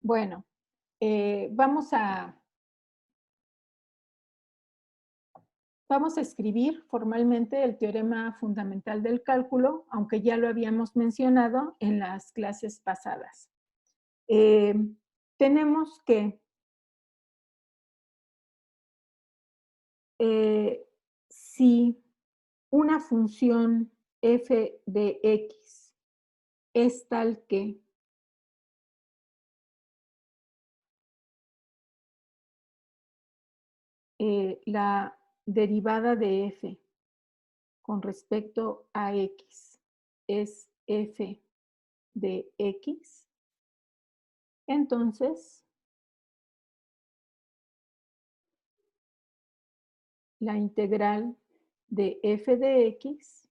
Bueno, vamos a escribir formalmente el teorema fundamental del cálculo, aunque ya lo habíamos mencionado en las clases pasadas. Eh, Tenemos que si una función f de x es tal que la derivada de f con respecto a x es f de x, entonces la integral de f de x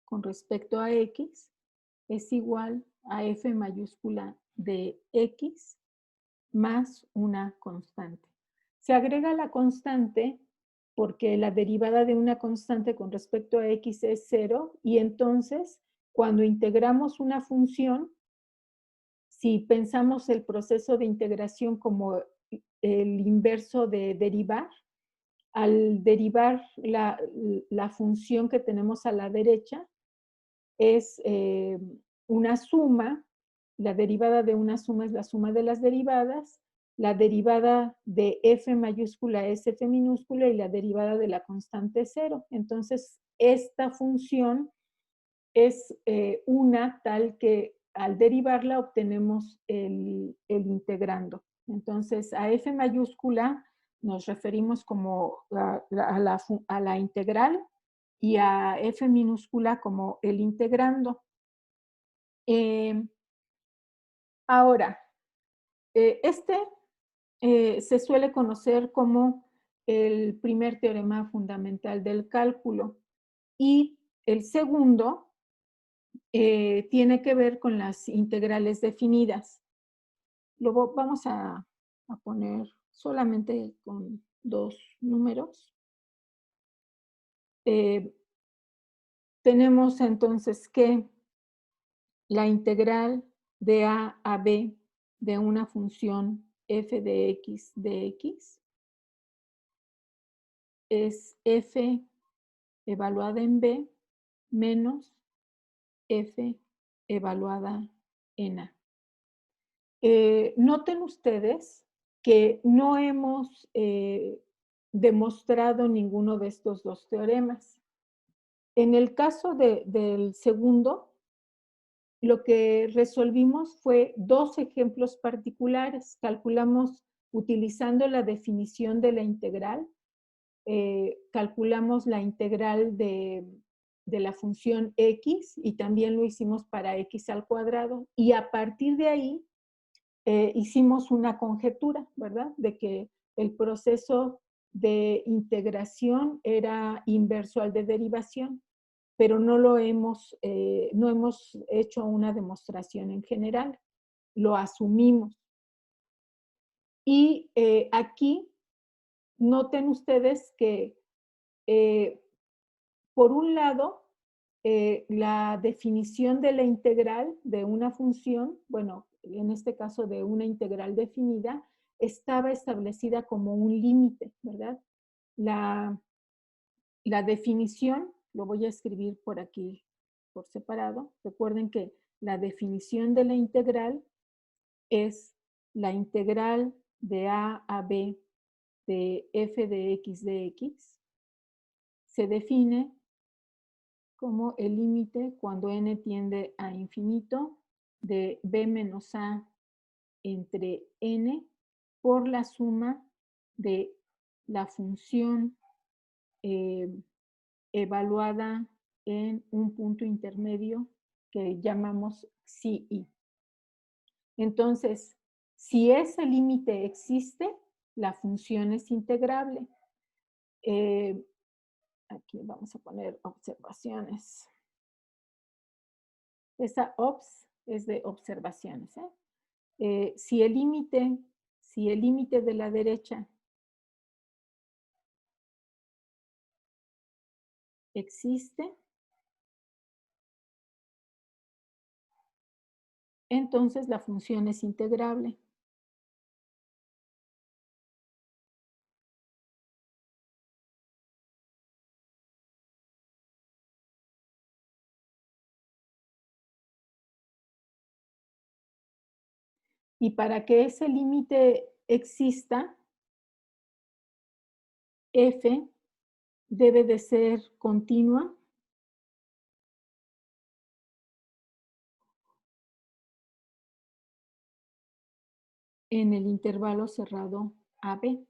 con respecto a x es igual a f mayúscula de x más una constante. Se agrega la constante porque la derivada de una constante con respecto a x es 0 y entonces cuando integramos una función, si pensamos el proceso de integración como el inverso de derivar, al derivar la función que tenemos a la derecha, es una suma, la derivada de una suma es la suma de las derivadas, la derivada de f mayúscula es f minúscula y la derivada de la constante es 0. Entonces, esta función es una tal que al derivarla obtenemos el integrando. Entonces, a f mayúscula nos referimos como a la integral y a f minúscula como el integrando. Ahora, este se suele conocer como el primer teorema fundamental del cálculo y el segundo tiene que ver con las integrales definidas. Vamos a poner solamente con dos números. Tenemos entonces que la integral de a b de una función f de x es f evaluada en b menos f evaluada en a. Noten ustedes que no hemos demostrado ninguno de estos dos teoremas. En el caso del segundo, lo que resolvimos fue dos ejemplos particulares. Calculamos utilizando la definición de la integral, calculamos la integral de la función x y también lo hicimos para x al cuadrado y a partir de ahí hicimos una conjetura, ¿verdad? De que el proceso de integración era inverso al de derivación, pero no hemos hecho una demostración en general, lo asumimos. Y aquí noten ustedes que por un lado, la definición de la integral de una función, bueno, en este caso de una integral definida, estaba establecida como un límite, ¿verdad? La, la definición, lo voy a escribir por aquí por separado. Recuerden que la definición de la integral es la integral de a b de f de x. Se define como el límite cuando n tiende a infinito de b menos a entre n por la suma de la función evaluada en un punto intermedio que llamamos psi. Entonces, si ese límite existe, la función es integrable. Aquí vamos a poner observaciones. Esa obs es de observaciones. Si el límite de la derecha existe, entonces la función es integrable. Y para que ese límite exista, f debe de ser continua en el intervalo cerrado AB.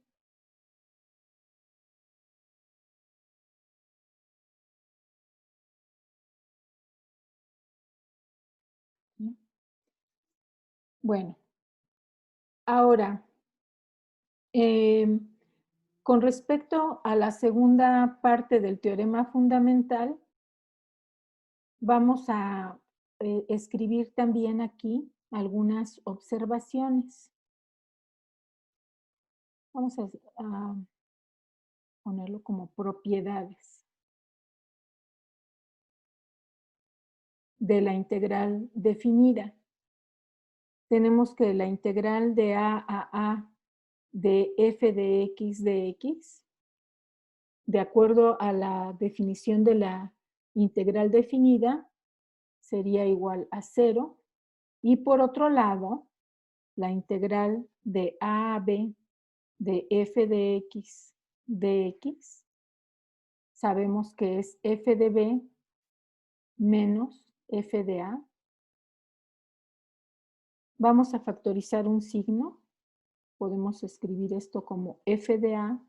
Bueno, ahora, con respecto a la segunda parte del teorema fundamental, vamos a escribir también aquí algunas observaciones. Vamos a ponerlo como propiedades de la integral definida. Tenemos que la integral de a de f de x, de acuerdo a la definición de la integral definida, sería igual a 0. Y por otro lado, la integral de a a b de f de x, sabemos que es f de b menos f de a. Vamos a factorizar un signo. Podemos escribir esto como f de a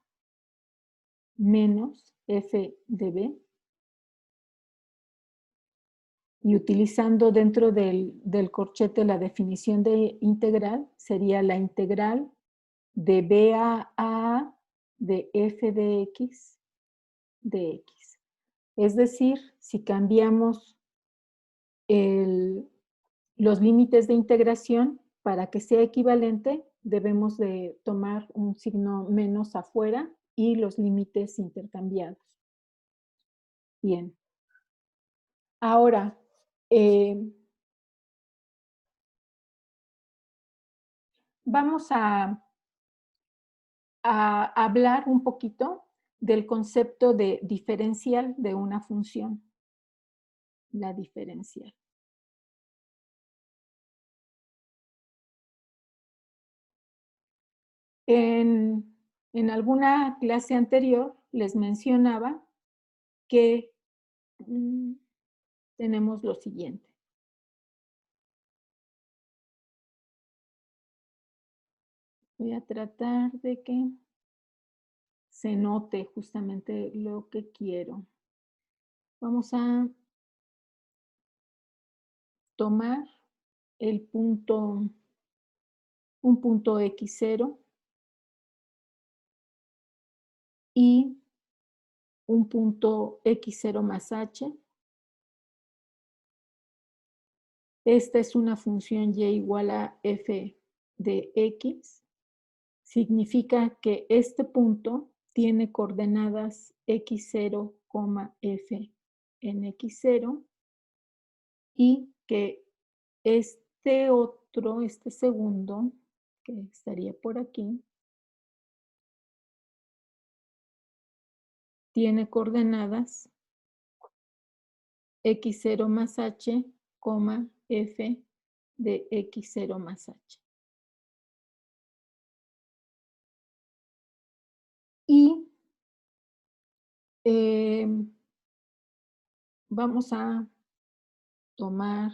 menos f de b. Y utilizando dentro del corchete la definición de integral, sería la integral de b a de f de x. Es decir, si cambiamos los límites de integración, para que sea equivalente, debemos de tomar un signo menos afuera y los límites intercambiados. Bien. Ahora, vamos a hablar un poquito del concepto de diferencial de una función. La diferencial. En alguna clase anterior les mencionaba que tenemos lo siguiente. Voy a tratar de que se note justamente lo que quiero. Vamos a tomar el punto, un punto x0 y un punto x0 más h. Esta es una función y igual a f de x. Significa que este punto tiene coordenadas x0, f en x0 y que este segundo, que estaría por aquí, tiene coordenadas x0 más h, f de x0 más h. Y vamos a tomar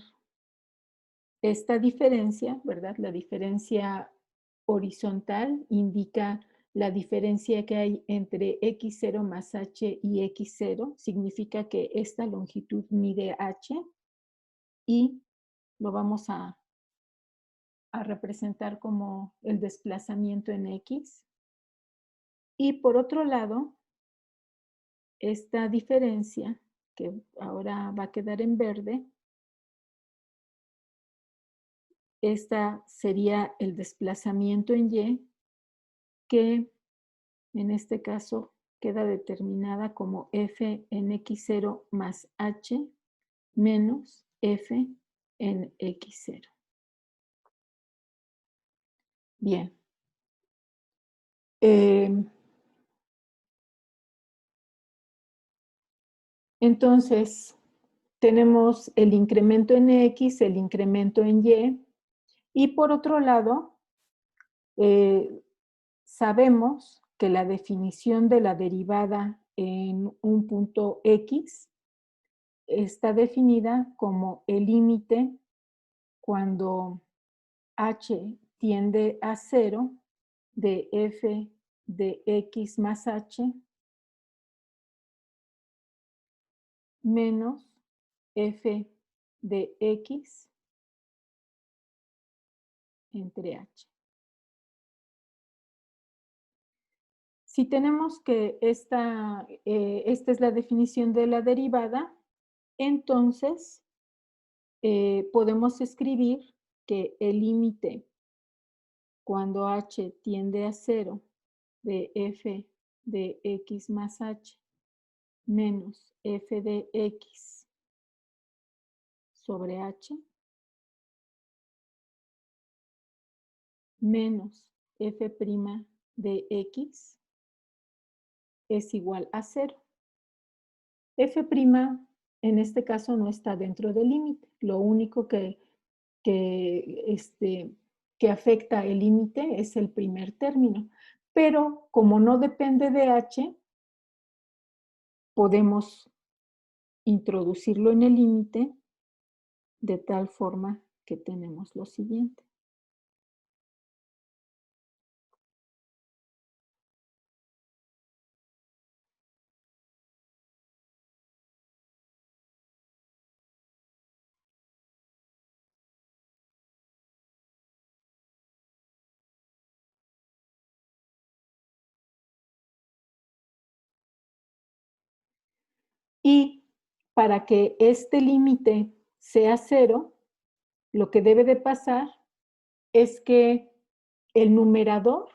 esta diferencia, ¿verdad? La diferencia horizontal indica la diferencia que hay entre x0 más h y x0. Significa que esta longitud mide h y lo vamos a representar como el desplazamiento en x. Y por otro lado, esta diferencia, que ahora va a quedar en verde, esta sería el desplazamiento en y, que en este caso queda determinada como f en x0 más h menos f en x0. Bien. Entonces, tenemos el incremento en x, el incremento en y, Y por otro lado, sabemos que la definición de la derivada en un punto X está definida como el límite cuando h tiende a 0 de f de x más h menos f de x entre h. Si tenemos que esta es la definición de la derivada, entonces podemos escribir que el límite cuando h tiende a 0 de f de x más h menos f de x sobre h menos f' de x es igual a 0. F' en este caso no está dentro del límite. Lo único que afecta el límite es el primer término. Pero como no depende de h, podemos introducirlo en el límite de tal forma que tenemos lo siguiente. Y para que este límite sea 0, lo que debe de pasar es que el numerador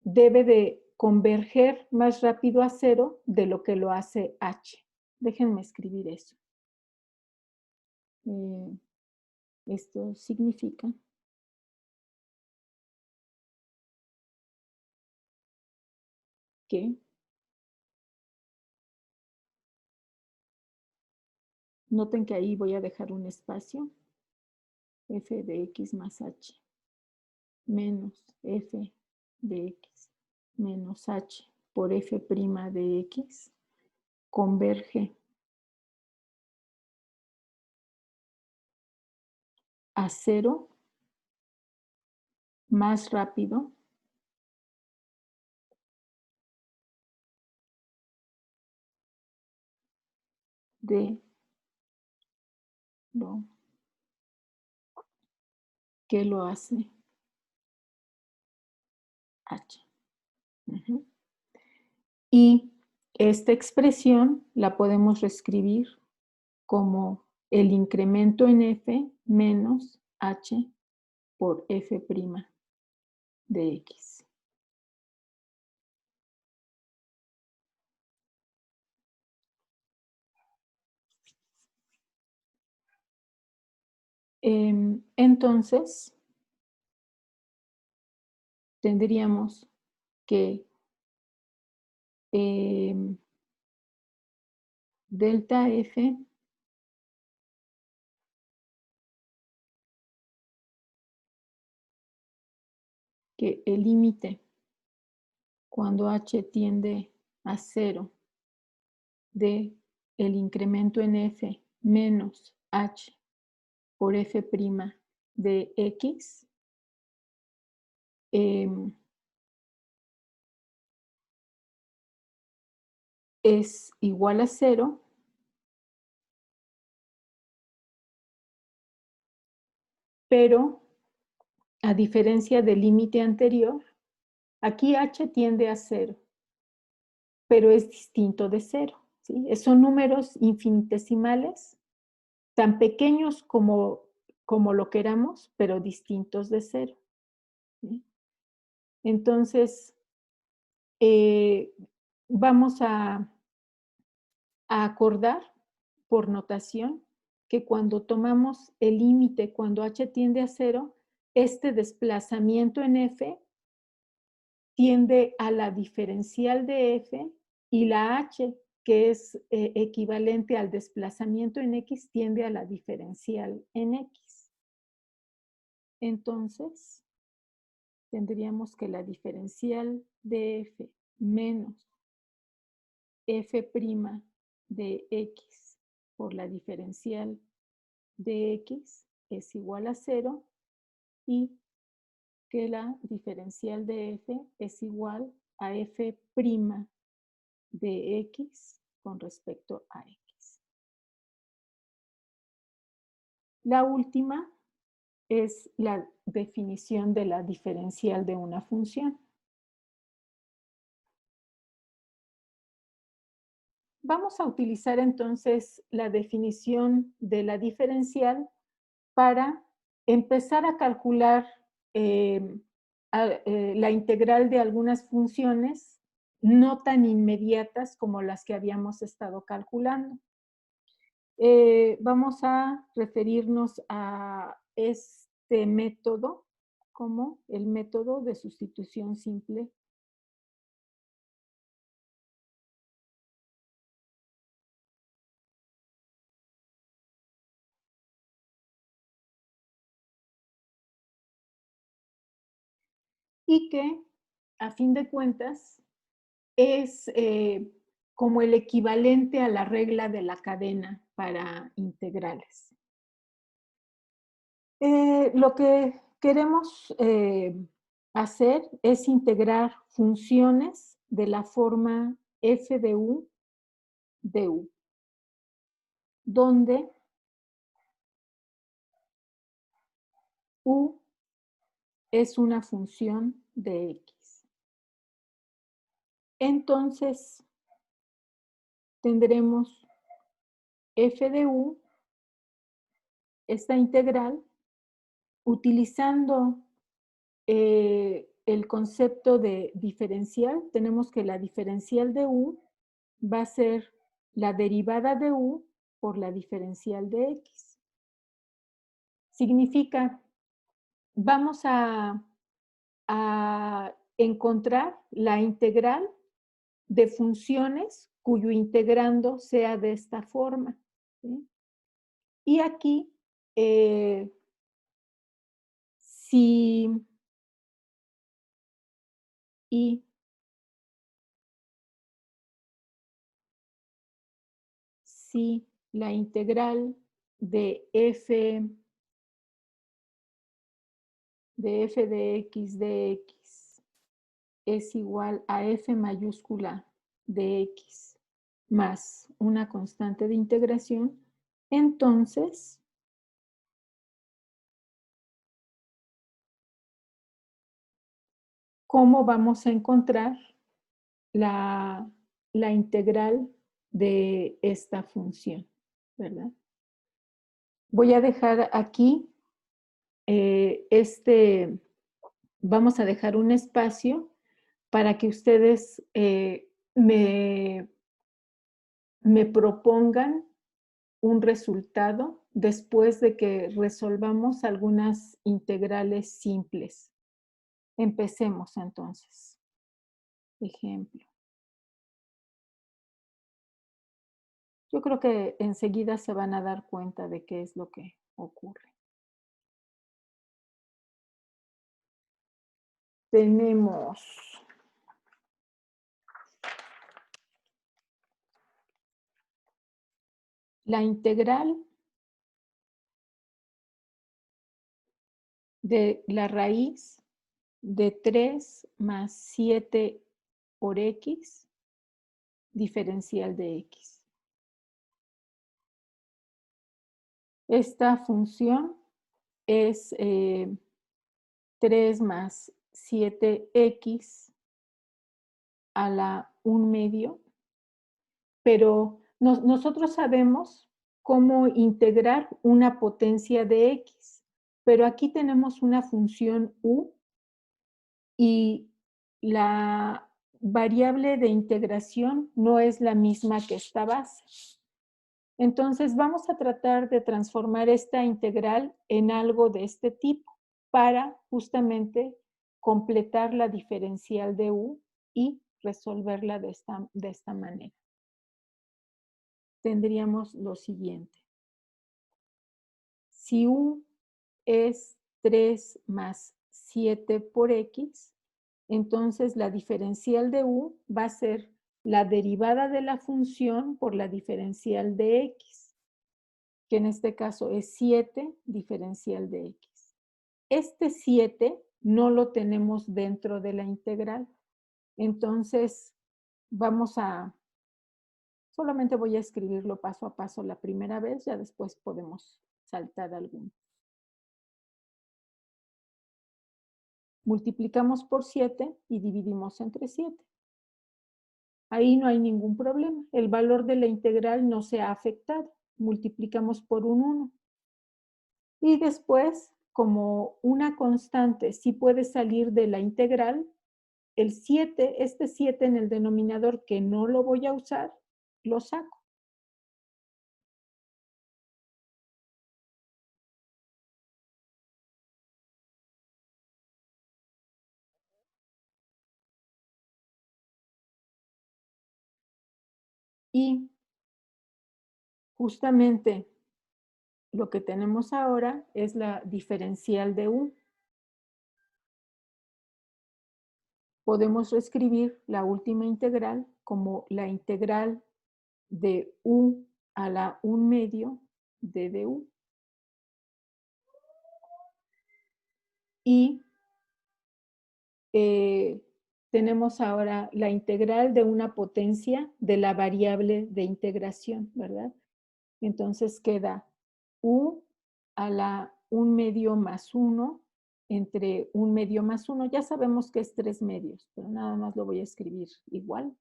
debe de converger más rápido a 0 de lo que lo hace h. Déjenme escribir eso. Esto significa que noten que ahí voy a dejar un espacio, f de x más h menos f de x menos h por f' de x converge a 0 más rápido de lo que lo hace h. Y esta expresión la podemos reescribir como el incremento en f menos h por f' de x. Entonces, tendríamos que delta f que el límite cuando h tiende a 0 de el incremento en f menos h por f' de x es igual a 0, pero a diferencia del límite anterior, aquí h tiende a 0, pero es distinto de 0. ¿Sí? Son números infinitesimales, tan pequeños como lo queramos, pero distintos de 0. ¿Sí? Entonces, vamos a acordar por notación que cuando tomamos el límite, cuando h tiende a 0, este desplazamiento en f tiende a la diferencial de f y la h, que es equivalente al desplazamiento en x, tiende a la diferencial en x. Entonces, tendríamos que la diferencial de f menos f' de x por la diferencial de x es igual a 0 y que la diferencial de f es igual a f' de x con respecto a x. La última es la definición de la diferencial de una función. Vamos a utilizar entonces la definición de la diferencial para empezar a calcular la integral de algunas funciones no tan inmediatas como las que habíamos estado calculando. Vamos a referirnos a este método como el método de sustitución simple. Y que, a fin de cuentas, es como el equivalente a la regla de la cadena para integrales. Lo que queremos hacer es integrar funciones de la forma f de u, donde u es una función de x. Entonces, tendremos f de u, esta integral, utilizando el concepto de diferencial. Tenemos que la diferencial de u va a ser la derivada de u por la diferencial de x. Significa, vamos a encontrar la integral de funciones cuyo integrando sea de esta forma, ¿sí? Y aquí, si la integral de f de x de x es igual a f mayúscula de x más una constante de integración, entonces ¿cómo vamos a encontrar la integral de esta función? ¿Verdad? Voy a dejar aquí vamos a dejar un espacio para que ustedes me propongan un resultado después de que resolvamos algunas integrales simples. Empecemos entonces. Ejemplo. Yo creo que enseguida se van a dar cuenta de qué es lo que ocurre. Tenemos la integral de la raíz de 3 más 7 por x, diferencial de x. Esta función es 3 más 7x a la 1/2, pero nosotros sabemos cómo integrar una potencia de x, pero aquí tenemos una función u y la variable de integración no es la misma que esta base. Entonces vamos a tratar de transformar esta integral en algo de este tipo para justamente completar la diferencial de u y resolverla de esta manera. Tendríamos lo siguiente. Si u es 3 más 7 por x, entonces la diferencial de u va a ser la derivada de la función por la diferencial de x, que en este caso es 7 diferencial de x. Este 7 no lo tenemos dentro de la integral. Entonces, solamente voy a escribirlo paso a paso la primera vez, ya después podemos saltar alguno. Multiplicamos por 7 y dividimos entre 7. Ahí no hay ningún problema. El valor de la integral no se ha afectado. Multiplicamos por un 1. Y después, como una constante sí puede salir de la integral, el 7, este 7 en el denominador que no lo voy a usar, lo saco. Y justamente lo que tenemos ahora es la diferencial de u. Podemos reescribir la última integral como la integral de u a la 1/2 de du. Y tenemos ahora la integral de una potencia de la variable de integración, ¿verdad? Entonces queda u a la 1/2 más 1 entre 1/2 más 1. Ya sabemos que es 3/2, pero nada más lo voy a escribir igual.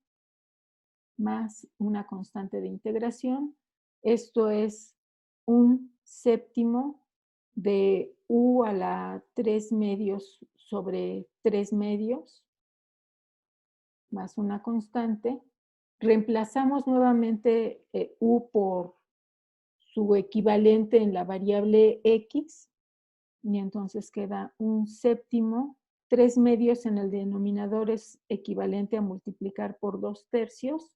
Más una constante de integración. Esto es 1/7 de u a la 3/2 sobre 3/2 más una constante. Reemplazamos nuevamente u por su equivalente en la variable x, y entonces queda 1/7. 3/2 en el denominador es equivalente a multiplicar por 2/3,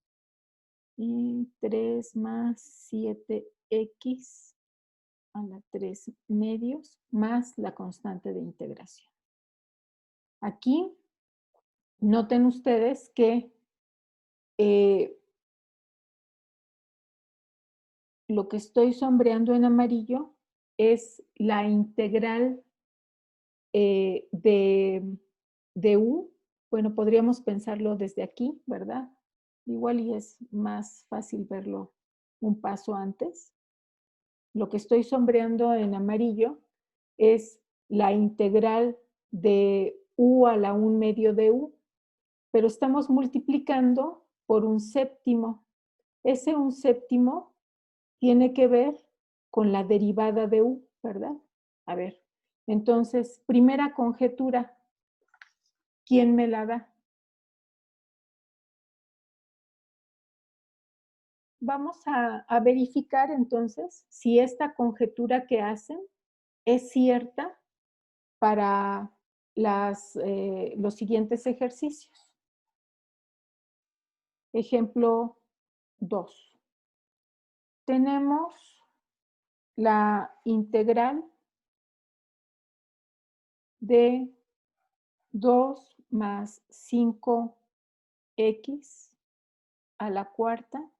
y 3 más 7x a la 3/2 más la constante de integración. Aquí noten ustedes que lo que estoy sombreando en amarillo es la integral de u. Bueno, podríamos pensarlo desde aquí, ¿verdad? Igual y es más fácil verlo un paso antes. Lo que estoy sombreando en amarillo es la integral de u a la 1/2 de u, pero estamos multiplicando por 1/7. Ese 1/7 tiene que ver con la derivada de u, ¿verdad? A ver, entonces, primera conjetura, ¿quién me la da? Vamos a verificar entonces si esta conjetura que hacen es cierta para los siguientes ejercicios. Ejemplo 2. Tenemos la integral de 2 más 5x a la cuarta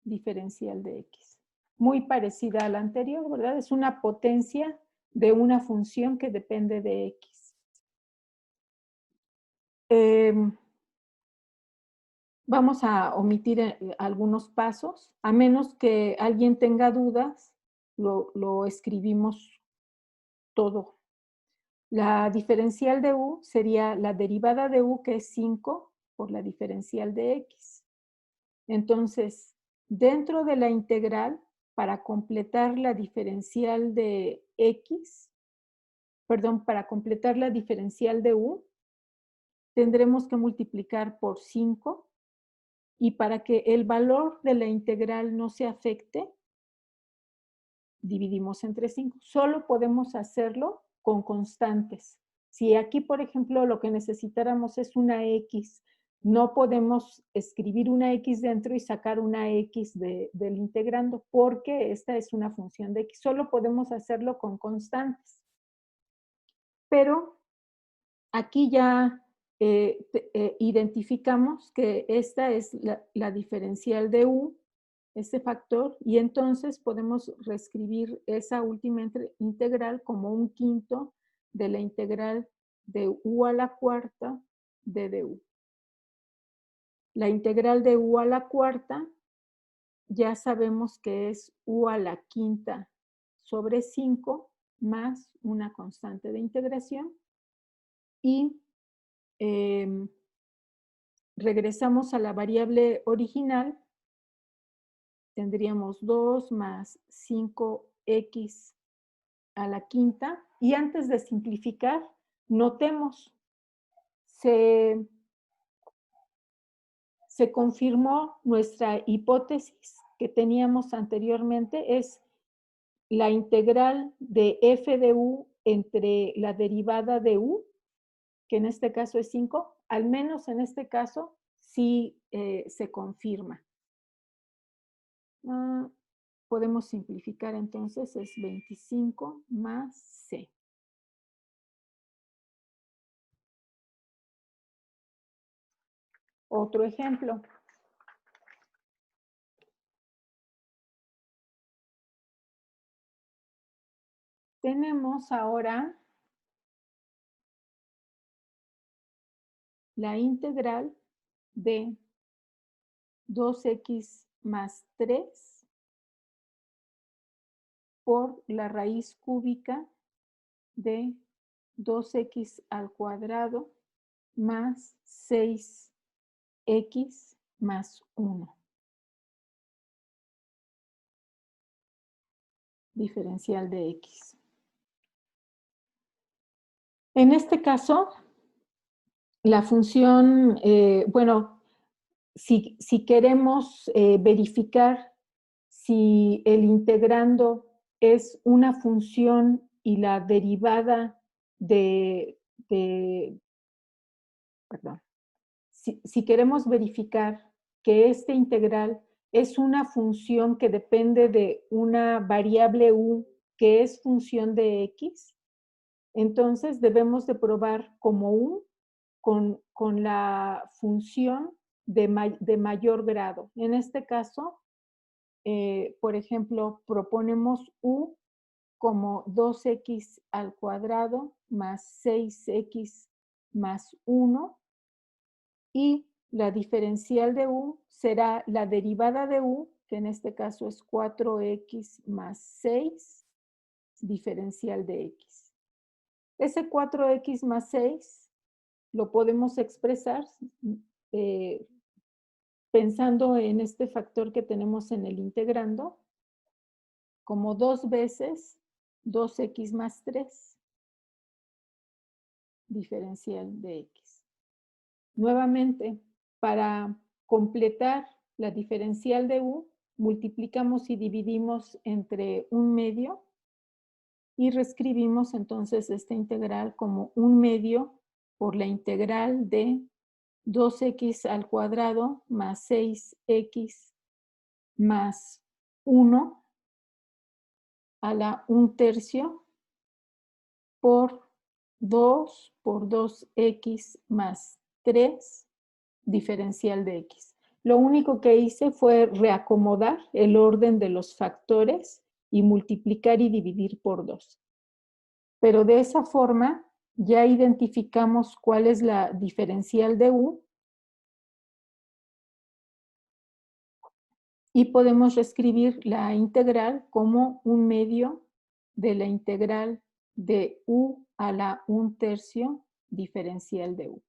diferencial de x. Muy parecida a la anterior, ¿verdad? Es una potencia de una función que depende de x. Vamos a omitir algunos pasos, a menos que alguien tenga dudas, lo escribimos todo. La diferencial de u sería la derivada de u, que es 5, por la diferencial de x. Entonces, dentro de la integral, para completar la diferencial de x, perdón, para completar la diferencial de u, tendremos que multiplicar por 5, y para que el valor de la integral no se afecte, dividimos entre 5. Solo podemos hacerlo con constantes. Si aquí, por ejemplo, lo que necesitáramos es una x, no podemos escribir una x dentro y sacar una x del integrando, porque esta es una función de x. Solo podemos hacerlo con constantes. pero aquí ya identificamos que esta es la diferencial de u, este factor, y entonces podemos reescribir esa última integral como un quinto de la integral de u a la cuarta de du. La integral de u a la cuarta ya sabemos que es u a la quinta sobre 5 más una constante de integración y regresamos a la variable original, tendríamos 2 más 5x a la quinta y antes de simplificar, notemos, se confirmó nuestra hipótesis que teníamos anteriormente, es la integral de f de u entre la derivada de u, que en este caso es 5, al menos en este caso sí se confirma. Podemos simplificar entonces, es 25 más c. Otro ejemplo. Tenemos ahora la integral de 2x más 3 por la raíz cúbica de 2x al cuadrado más 6x más 1. Diferencial de x. En este caso, la función, bueno, si queremos verificar si el integrando es una función y la derivada perdón, si queremos verificar que este integral es una función que depende de una variable u que es función de x, entonces debemos de probar como u con la función de mayor grado. En este caso, por ejemplo, proponemos u como 2x al cuadrado más 6x más 1 y la diferencial de u será la derivada de u, que en este caso es 4x más 6, diferencial de x. Ese 4x más 6 lo podemos expresar pensando en este factor que tenemos en el integrando como 2 veces 2x más 3, diferencial de x. Nuevamente, para completar la diferencial de u, multiplicamos y dividimos entre 1/2 y reescribimos entonces esta integral como 1/2 por la integral de 2x al cuadrado más 6x más 1 a la 1/3 por 2 por 2x más 3, diferencial de x. Lo único que hice fue reacomodar el orden de los factores y multiplicar y dividir por 2. Pero de esa forma ya identificamos cuál es la diferencial de u y podemos reescribir la integral como 1/2 de la integral de u a la 1/3 diferencial de u.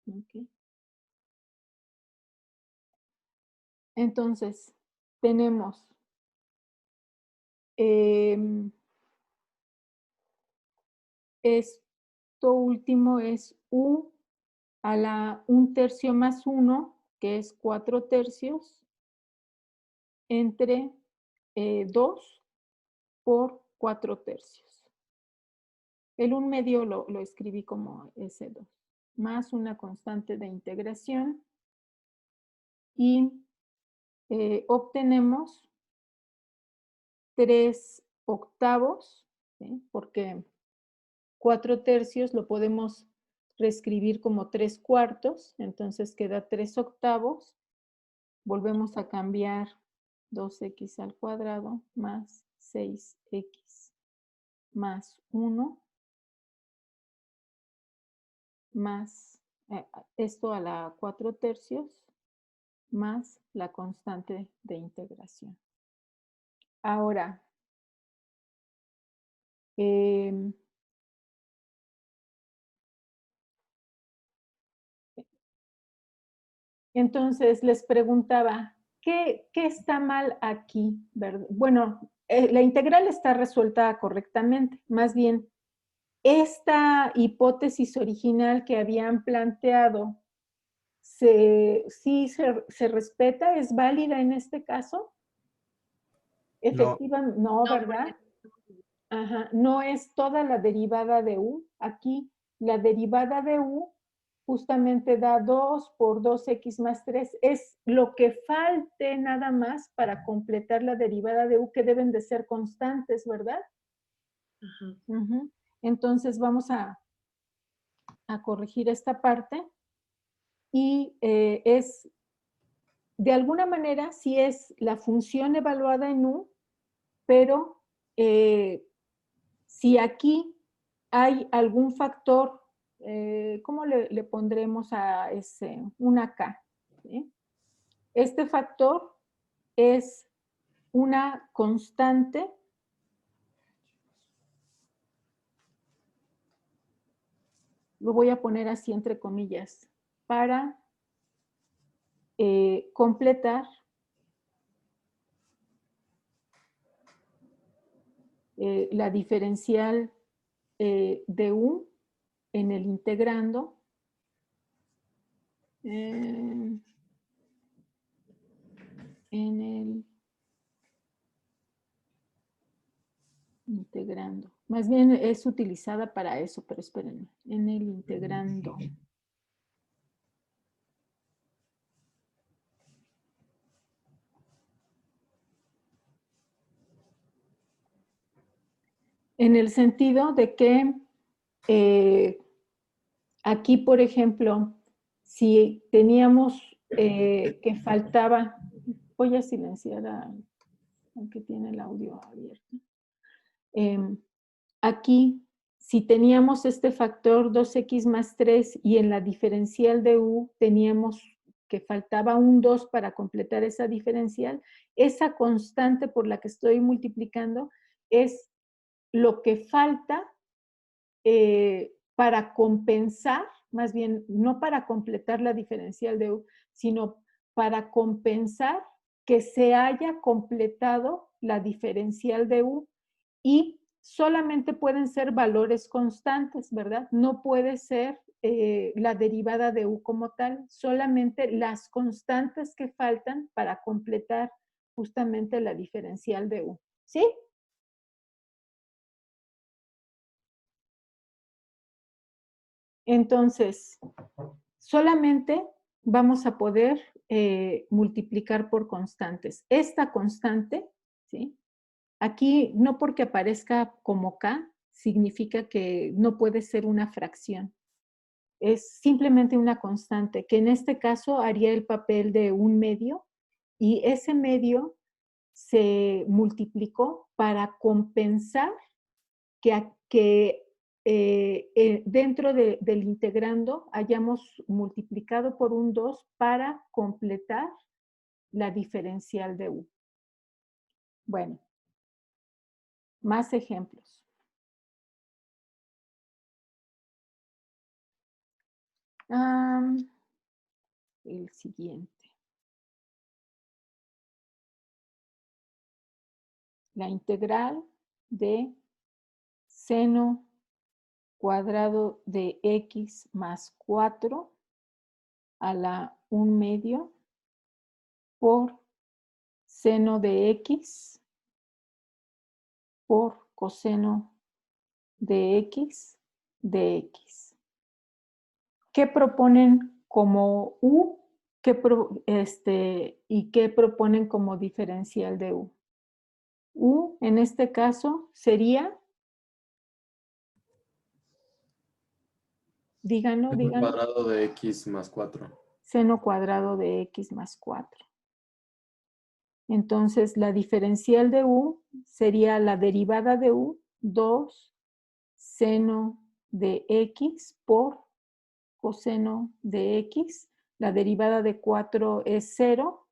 Okay. Entonces, tenemos esto último es u a la 1/3 más 1, que es 4/3, entre 2 por 4/3. El 1/2 lo escribí como S2, más una constante de integración y obtenemos 3/8, ¿sí? Porque 4/3 lo podemos reescribir como 3/4, entonces queda 3/8. Volvemos a cambiar 2x al cuadrado más 6x más 1 más esto a la 4/3 más la constante de integración. Ahora, entonces les preguntaba, ¿qué está mal aquí? Bueno, la integral está resuelta correctamente, más bien, esta hipótesis original que habían planteado, ¿sí se respeta? ¿Es válida en este caso? Efectivamente, no, ¿verdad? Ajá, no es toda la derivada de u. Aquí la derivada de u justamente da 2 por 2x más 3. Es lo que falte nada más para completar la derivada de u, que deben de ser constantes, ¿verdad? Ajá. Uh-huh. Entonces vamos a corregir esta parte y es, de alguna manera, sí es la función evaluada en u, pero si aquí hay algún factor, ¿cómo le pondremos a ese? Una K. ¿Sí? Este factor es una constante lo voy a poner así entre comillas, para completar la diferencial de u en el integrando. En el integrando. Más bien es utilizada para eso, pero espérenme. En el integrando. En el sentido de que aquí, por ejemplo, si teníamos que faltaba, voy a silenciar al que tiene el audio abierto. Aquí, si teníamos este factor 2x más 3 y en la diferencial de u teníamos que faltaba un 2 para completar esa diferencial, esa constante por la que estoy multiplicando es lo que falta para compensar, más bien no para completar la diferencial de u, sino para compensar que se haya completado la diferencial de u y solamente pueden ser valores constantes, ¿verdad? No puede ser la derivada de u como tal, solamente las constantes que faltan para completar justamente la diferencial de u. ¿Sí? Entonces, solamente vamos a poder multiplicar por constantes. Esta constante, ¿sí? Aquí, no porque aparezca como K, significa que no puede ser una fracción. Es simplemente una constante, que en este caso haría el papel de un medio, y ese medio se multiplicó para compensar que dentro del integrando hayamos multiplicado por un 2 para completar la diferencial de u. Bueno, más ejemplos. El siguiente. La integral de seno cuadrado de x más 4 a la 1/2 por seno de x por coseno de x de x. ¿Qué proponen como u ¿Y qué proponen como diferencial de U? U, en este caso, sería, díganlo, Seno díganlo, cuadrado de x más 4. seno cuadrado de x más 4. Entonces, la diferencial de U sería la derivada de U, 2 seno de x por coseno de x. La derivada de 4 es 0,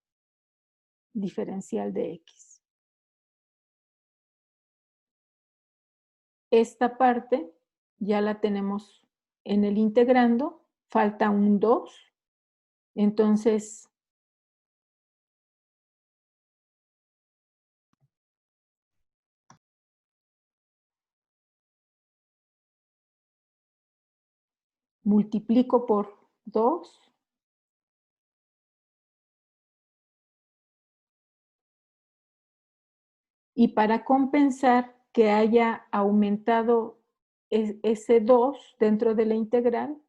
diferencial de x. Esta parte ya la tenemos en el integrando, falta un 2. Entonces, multiplico por 2. Y para compensar que haya aumentado ese 2 dentro de la integral.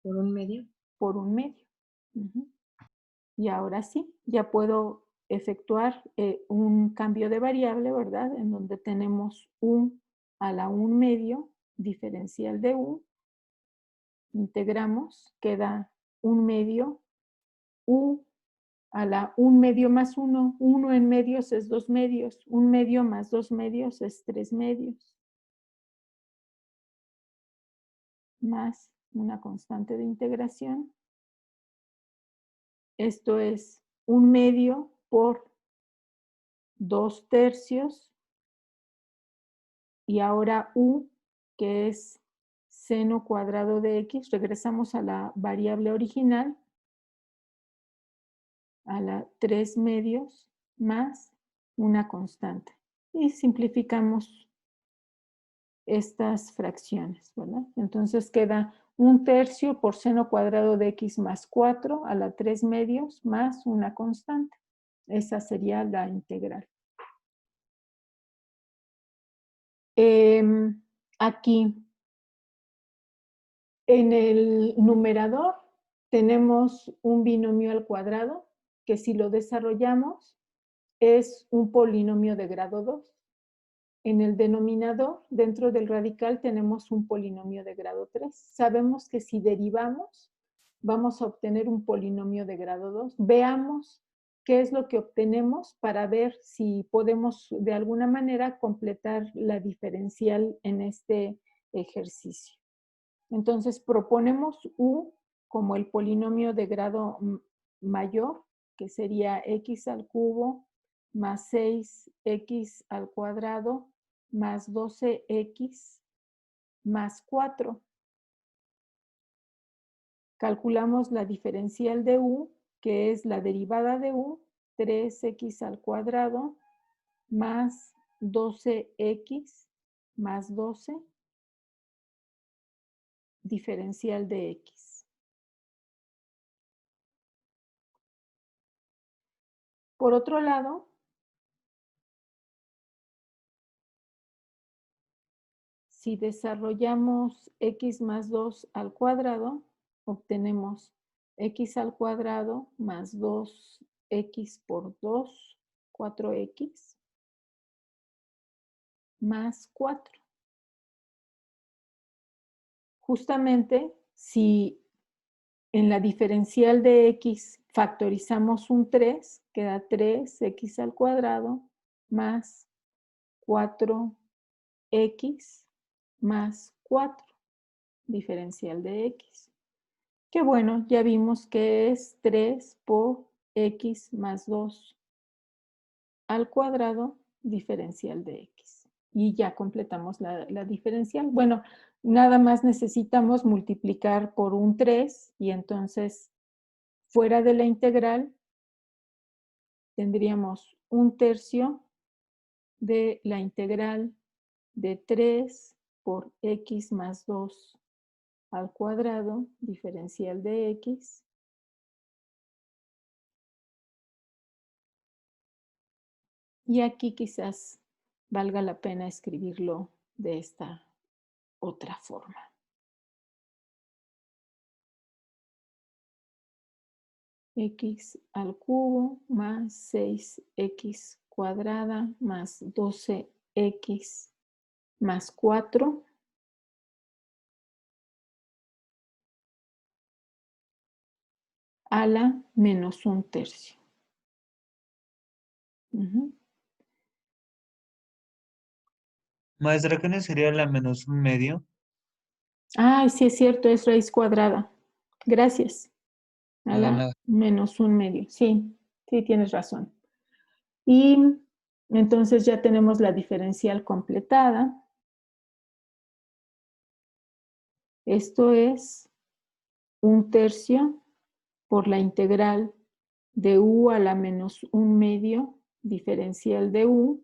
¿Por un medio? Por un medio. Y ahora sí, ya puedo efectuar un cambio de variable, ¿verdad? En donde tenemos u a la 1 medio, diferencial de u. Integramos, queda 1 medio, u a la 1 medio más 1. 1 en medios es 2 medios. 1 medio más 2 medios es 3 medios. Más una constante de integración. Esto es 1 medio por 2 tercios. Y ahora u, que es seno cuadrado de x, regresamos a la variable original, a la 3 medios más una constante. Y simplificamos estas fracciones, ¿verdad? Entonces queda 1 tercio por seno cuadrado de x más 4 a la 3 medios más una constante. Esa sería la integral. Aquí, en el numerador, tenemos un binomio al cuadrado, que si lo desarrollamos, es un polinomio de grado 2. En el denominador, dentro del radical, tenemos un polinomio de grado 3. Sabemos que si derivamos, vamos a obtener un polinomio de grado 2. Veamos qué es lo que obtenemos para ver si podemos de alguna manera completar la diferencial en este ejercicio. Entonces, proponemos u como el polinomio de grado mayor, que sería x al cubo más 6x al cuadrado más 12x más 4. Calculamos la diferencial de u, que es la derivada de u, 3x al cuadrado más 12x más 12, diferencial de x. Por otro lado, si desarrollamos x más 2 al cuadrado, obtenemos x al cuadrado más 2x por 2, 4x, más 4. Justamente, si en la diferencial de x factorizamos un 3, queda 3x al cuadrado más 4x más 4, diferencial de x. Que bueno, ya vimos que es 3 por x más 2 al cuadrado, diferencial de x. Y ya completamos la diferencial. Bueno, nada más necesitamos multiplicar por un 3 y entonces fuera de la integral tendríamos un tercio de la integral de 3 por x más 2 al cuadrado, diferencial de x. Y aquí quizás valga la pena escribirlo de esta otra forma. x al cubo más 6x cuadrada más 12x más 4 a la menos 1/3. Maestra, ¿qué no sería la menos 1/2? Ah, sí es cierto, es raíz cuadrada. Gracias. A De la nada. menos 1/2. Sí, sí tienes razón. Y entonces ya tenemos la diferencial completada. Esto es 1/3 por la integral de u a la menos 1/2 diferencial de u.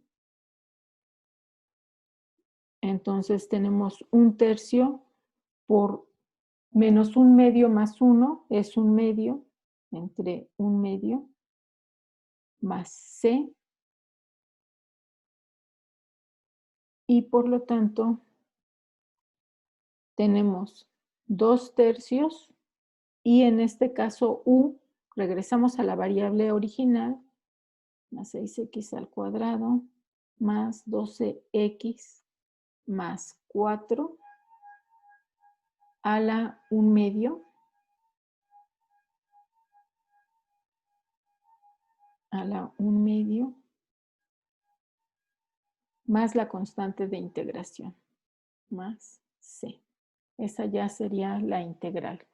Entonces tenemos 1/3 por menos 1/2 más 1 es 1/2 entre 1/2 más c. Y por lo tanto tenemos 2/3 y en este caso u, regresamos a la variable original, más 6x al cuadrado más 12x más 4 a la 1/2 a la 1/2 más la constante de integración, más c. Esa ya sería la integral.